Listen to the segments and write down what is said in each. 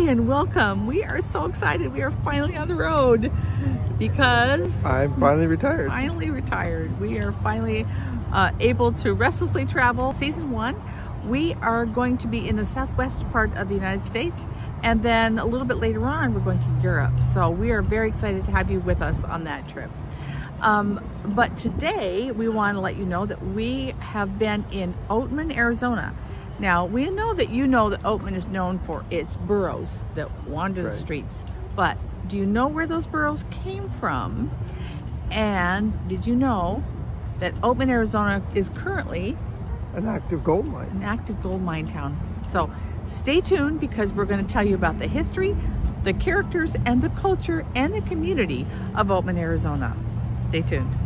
Ryan, welcome. We are so excited. We are finally on the road because I'm finally retired. We are finally able to restlessly travel. Season 1, we are going to be in the southwest part of the United States, and then a little bit later on we're going to Europe. So we are very excited to have you with us on that trip. But today we want to let you know that we have been in Oatman, Arizona. Now, we know that Oatman is known for its burros that wander the streets. But do you know where those burros came from? And did you know that Oatman, Arizona is currently an active gold mine. An active gold mine town. So stay tuned, because we're going to tell you about the history, the characters, and the culture and the community of Oatman, Arizona. Stay tuned.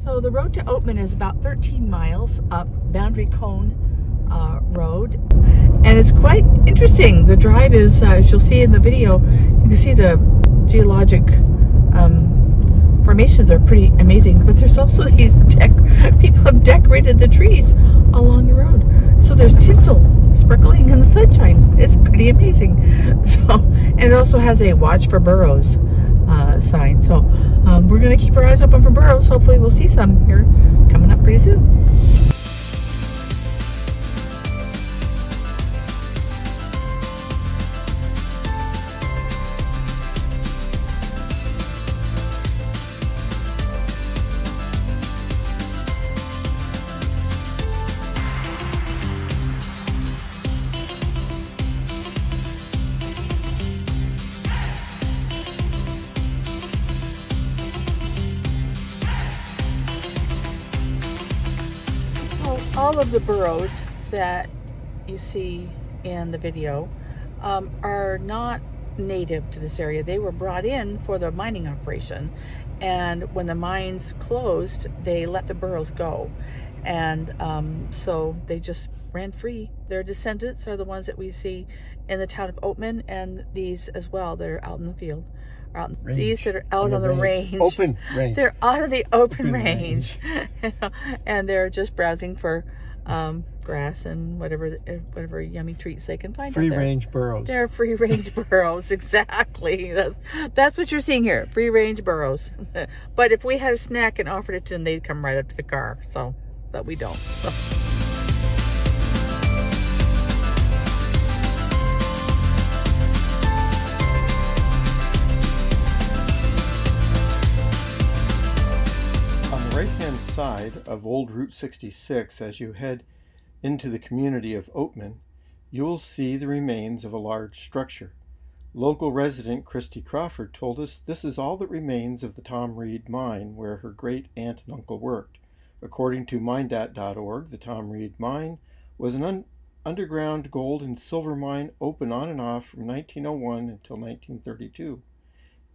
So the road to Oatman is about 13 miles up Boundary Cone Road, and it's quite interesting. The drive is, as you'll see in the video, you can see the geologic formations are pretty amazing, but there's also these people have decorated the trees along the road. So there's tinsel sparkling in the sunshine. It's pretty amazing. So, and it also has a watch for burros sign. So we're going to keep our eyes open for burros. Hopefully we'll see some here coming up pretty soon. All of the burros that you see in the video are not native to this area. They were brought in for the mining operation, and when the mines closed, they let the burros go, and so they just ran free. Their descendants are the ones that we see in the town of Oatman, and these as well that are out in the field. These that are out on the range. Open range. They're out of the open range. And they're just browsing for grass and whatever yummy treats they can find. Free range burros. They're free range burros, exactly. That's what you're seeing here, free range burros. But if we had a snack and offered it to them, they'd come right up to the car. So, but we don't. So. Right-hand side of Old Route 66, as you head into the community of Oatman, you will see the remains of a large structure. Local resident Christy Crawford told us this is all that remains of the Tom Reed mine where her great-aunt and uncle worked. According to Mindat.org, the Tom Reed mine was an underground gold and silver mine open on and off from 1901 until 1932.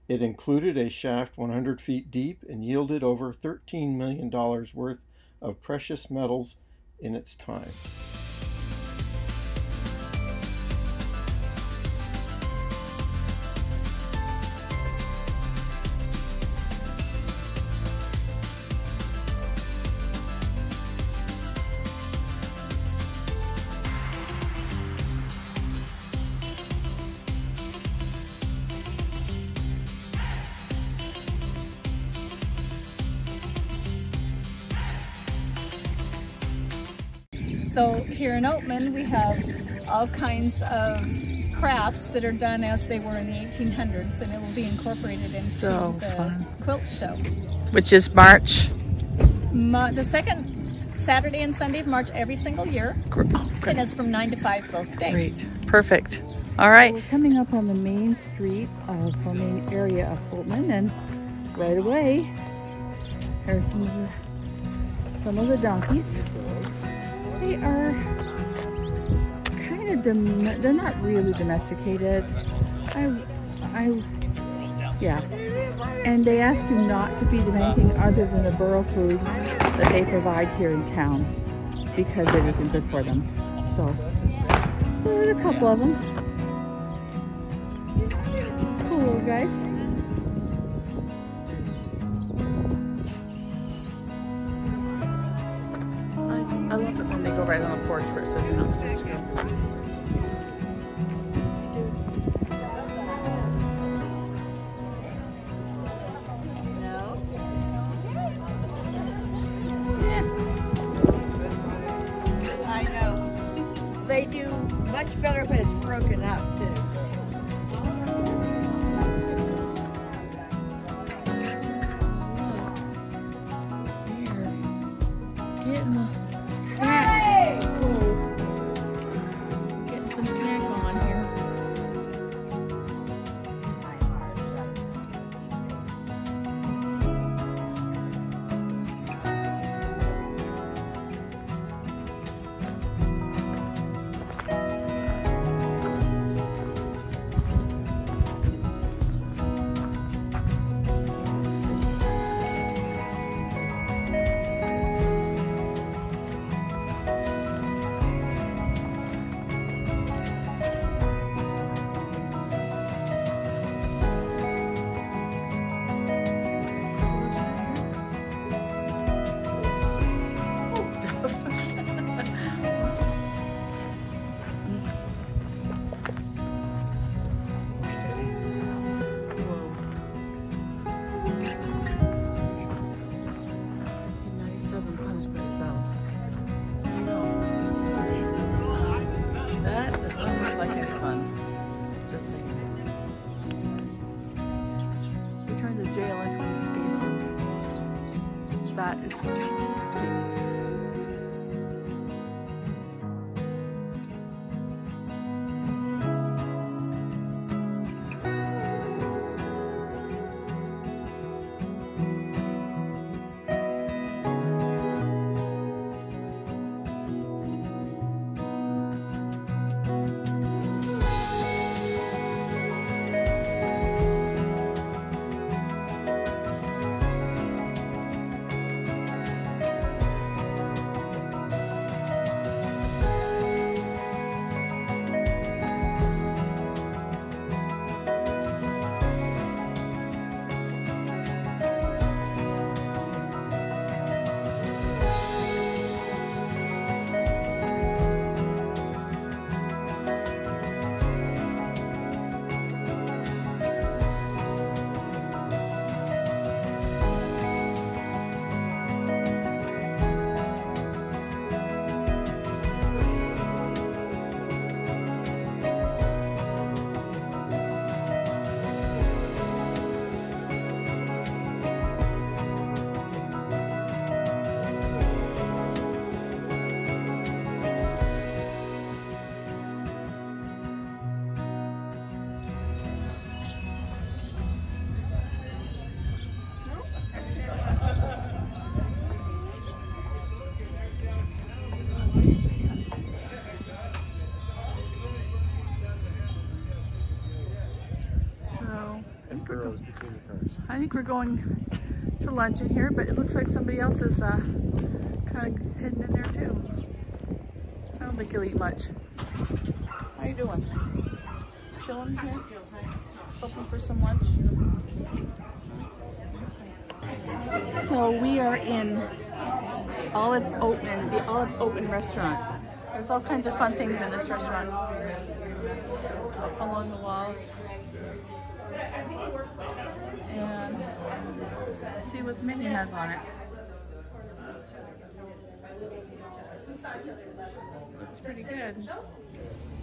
It included a shaft 100 feet deep and yielded over $13 million worth of precious metals in its time. So here in Oatman, we have all kinds of crafts that are done as they were in the 1800s, and it will be incorporated into the quilt show. Which is March? The second Saturday and Sunday of March every single year. And it's from 9 to 5 both days. Great. Perfect. All right. We're coming up on the main street of the main area of Oatman, and right away, there's some of the donkeys. They are kind of, they're not really domesticated. Yeah. And they ask you not to feed them anything other than the burro food that they provide here in town, because it isn't good for them. So, there's a couple of them. Cool little guys. and they go right on the porch where it says you're not supposed to go. I know. They do much better when it's broken up, too. Getting the snack. Getting some snack on here. Returned to jail into an escape room. That is genius. I think we're going to lunch in here, but it looks like somebody else is kind of hidden in there too. I don't think he'll eat much. How you doing? Chilling here? Hoping for some lunch? So we are in Olive Oatman, the Olive Oatman restaurant. There's all kinds of fun things in this restaurant along the walls. And see what Minnie has on it. Looks pretty good.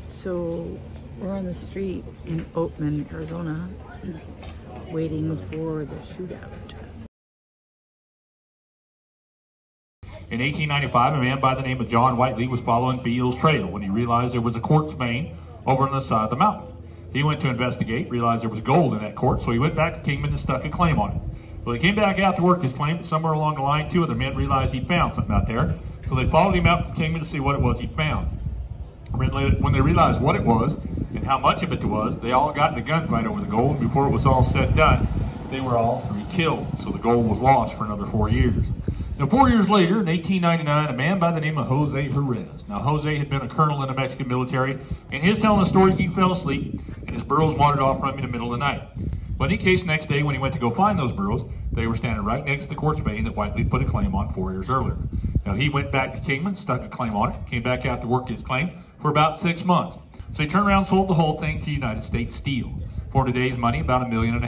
So we're on the street in Oatman, Arizona, waiting for the shootout. In 1895, a man by the name of John Whiteley was following Beale's trail when he realized there was a quartz vein over on the side of the mountain. He went to investigate, realized there was gold in that quartz, so he went back to Kingman and stuck a claim on it. Well, he came back out to work his claim, but somewhere along the line, two other men realized he'd found something out there. So they followed him out from Kingman to see what it was he'd found. When they realized what it was and how much of it there was, they all got in a gunfight over the gold, and before it was all said and done, they were all three killed. So the gold was lost for another 4 years. Now, 4 years later, in 1899, a man by the name of Jose Jerez. Now, Jose had been a colonel in the Mexican military, and his telling the story, he fell asleep, and his burros wandered off from him in the middle of the night. But in any case, next day, when he went to go find those burros, they were standing right next to the quartz vein that Whiteley put a claim on 4 years earlier. Now, he went back to Kingman, stuck a claim on it, came back out to work his claim for about 6 months. So he turned around and sold the whole thing to United States Steel for today's money, about $1.5 million.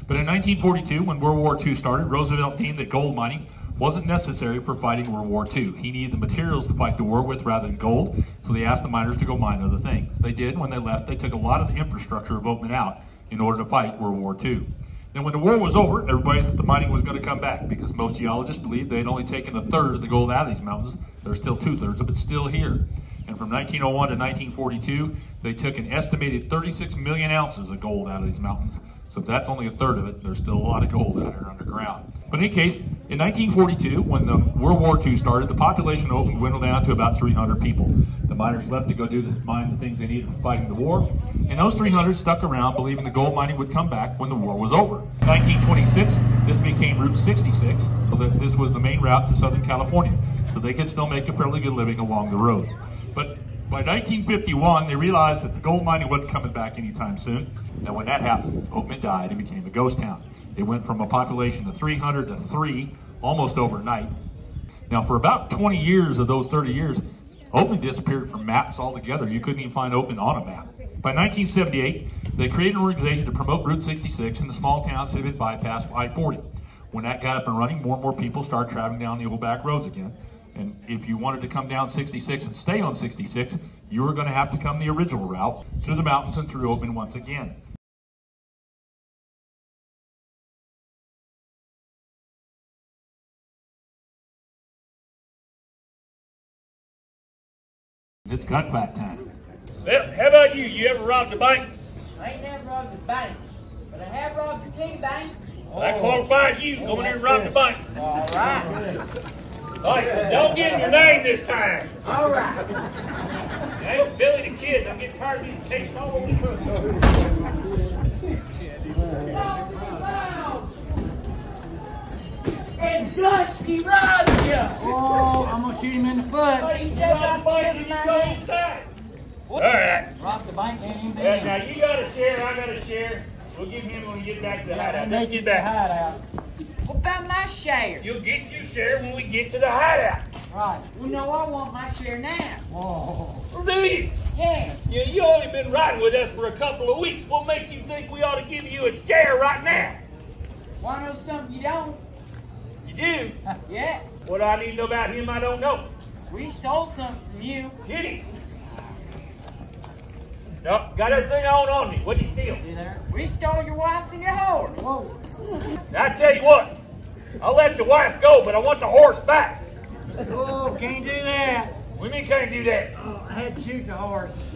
But in 1942, when World War II started, Roosevelt deemed that gold mining wasn't necessary for fighting World War II. He needed the materials to fight the war with rather than gold, so they asked the miners to go mine other things. They did. When they left, they took a lot of the infrastructure of Oatman out in order to fight World War II. Then when the war was over, everybody thought the mining was going to come back because most geologists believed they had only taken a third of the gold out of these mountains. There's still 2/3 of it still here. And from 1901 to 1942, they took an estimated 36 million ounces of gold out of these mountains. So if that's only a third of it, there's still a lot of gold out here underground. But in any case, in 1942, when the World War II started, the population of Oatman dwindled down to about 300 people. The miners left to go mine the things they needed for fighting the war. And those 300 stuck around believing the gold mining would come back when the war was over. In 1926, this became Route 66. So that this was the main route to Southern California. So they could still make a fairly good living along the road. But by 1951, they realized that the gold mining wasn't coming back anytime soon. And when that happened, Oatman died and became a ghost town. It went from a population of 300 to 3 almost overnight. Now, for about 20 years of those 30 years, Oatman disappeared from maps altogether. You couldn't even find Oatman on a map. By 1978, they created an organization to promote Route 66 in the small towns that had been bypassed I-40. When that got up and running, more and more people started traveling down the old back roads again. And if you wanted to come down 66 and stay on 66, you were going to have to come the original route through the mountains and through Oatman once again. It's gunfight time. Well, how about you? You ever robbed a bank? I ain't never robbed a bank, but I have robbed a tea bank. That qualifies you. Go in there and rob the bank. All right. All right, don't give your name this time. All right. Hey, Billy the Kid. I'm getting tired of being chased all over the truck. And Dusty robbed you. Oh, I'm gonna shoot him in the foot. But he said Rob the bank and you go time. All right. Rob the bank ain't even Yeah, been. now you got a share, I got a share. We'll give him when we get back to the hideout. Let's get back. Hideout. What about my share? You'll get your share when we get to the hideout. Right. Well, no, I want my share now. Whoa. Well, do you? Yes. Yeah, you only been riding with us for a couple of weeks. What makes you think we ought to give you a share right now? Want to know something you don't? You do? Yeah. What I need to know about him, I don't know. We stole something from you. Get him. Nope, got everything on me. What'd you steal? See there? We stole your wife and your horse. Whoa. Now, I tell you what, I'll let the wife go, but I want the horse back. Oh, can't do that. What do you mean can't do that? Oh, I had to shoot the horse.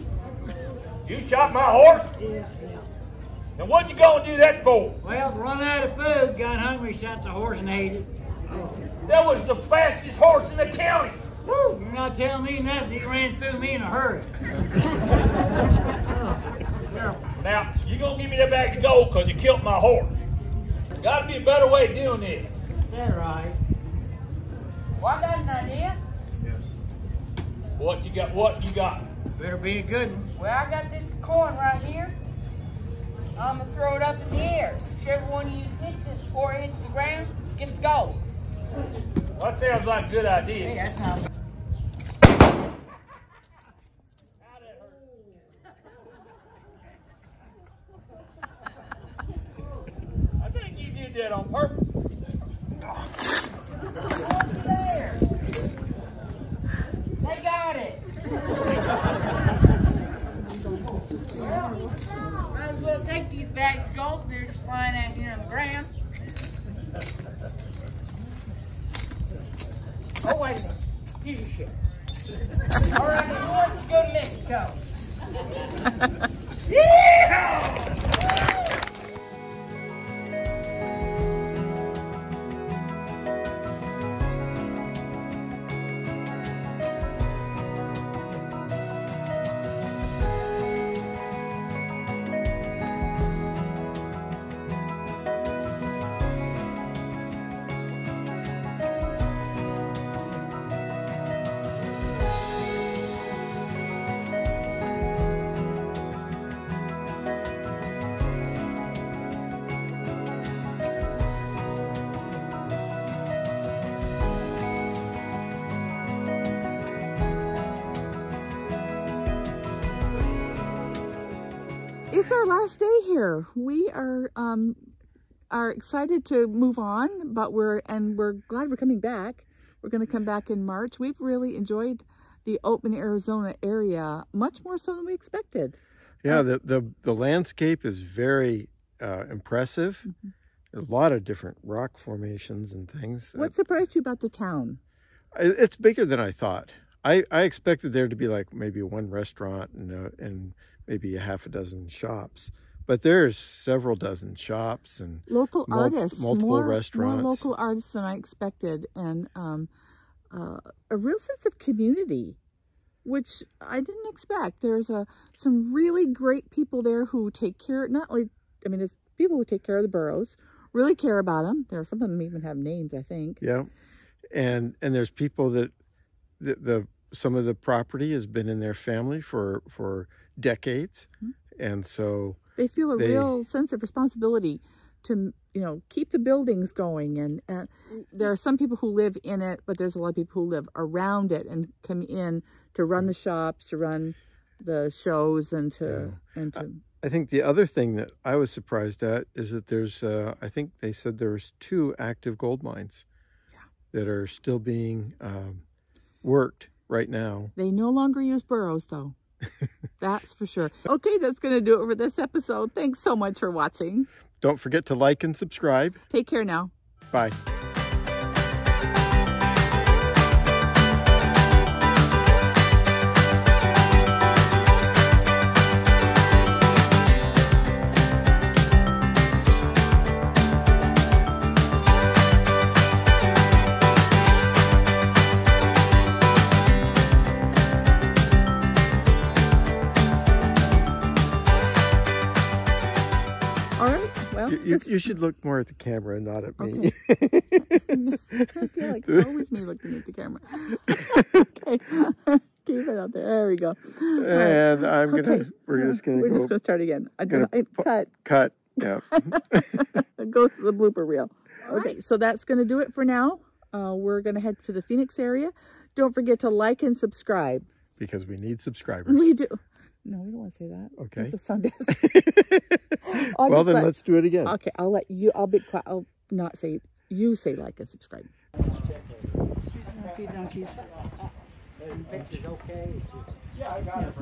You shot my horse? Yeah. And what'd you go and do that for? Well, run out of food, got hungry, shot the horse and ate it. That was the fastest horse in the county. Woo, you're not telling me nothing. He ran through me in a hurry. Now, you gonna give me that bag of gold because you killed my horse. Gotta be a better way of doing this. That's right. Well, I got an idea. What you got? What you got? Better be a good one. Well, I got this coin right here. I'm going to throw it up in the air. Whichever one of you hits it before it hits the ground, gets the gold. Well, that sounds like a good idea. Hey, that's not... I think you did that on purpose. Over there. They got it. Well, might as well take these bags of gold. They're just lying out here on the ground. Oh, wait a minute. Here's your shit. All right, who wants to go to Mexico? Yeehaw! it's our last day here. We are excited to move on, but we're glad we're coming back. We're going to come back in March. We've really enjoyed the Oatman, Arizona area, much more so than we expected. Yeah, the landscape is very impressive. There's a lot of different rock formations and things. What surprised you about the town? It's bigger than I thought. I expected there to be like maybe one restaurant and maybe a half a dozen shops. But there's several dozen shops and local artists, multiple restaurants. More local artists than I expected, and a real sense of community, which I didn't expect. There's some really great people there who take care. Not only, I mean, there's people who take care of the burros, really care about them. Some of them even have names, I think. Yeah, and there's people that some of the property has been in their family for decades, and so they feel a real sense of responsibility to, keep the buildings going. And there are some people who live in it, but there's a lot of people who live around it and come in to run the shops, to run the shows, and to. I think the other thing that I was surprised at is that there's, I think they said there's 2 active gold mines that are still being worked right now. They no longer use burros, though. That's for sure. Okay, that's going to do it for this episode. Thanks so much for watching. Don't forget to like and subscribe. Take care now. Bye. You should look more at the camera and not at me. Okay. I feel like it's always me looking at the camera. Okay. Keep it out there. There we go. And we're just gonna start again. Cut. Yeah. Go to the blooper reel. Okay, so that's gonna do it for now. We're gonna head to the Phoenix area. Don't forget to like and subscribe. Because we need subscribers. We do. No, we don't want to say that. Okay. It's a Sunday. Well, then let's do it again. Okay, I'll let you. I'll be quiet. I'll not say. You say like and subscribe. Feed donkeys. Okay. Yeah, I got it.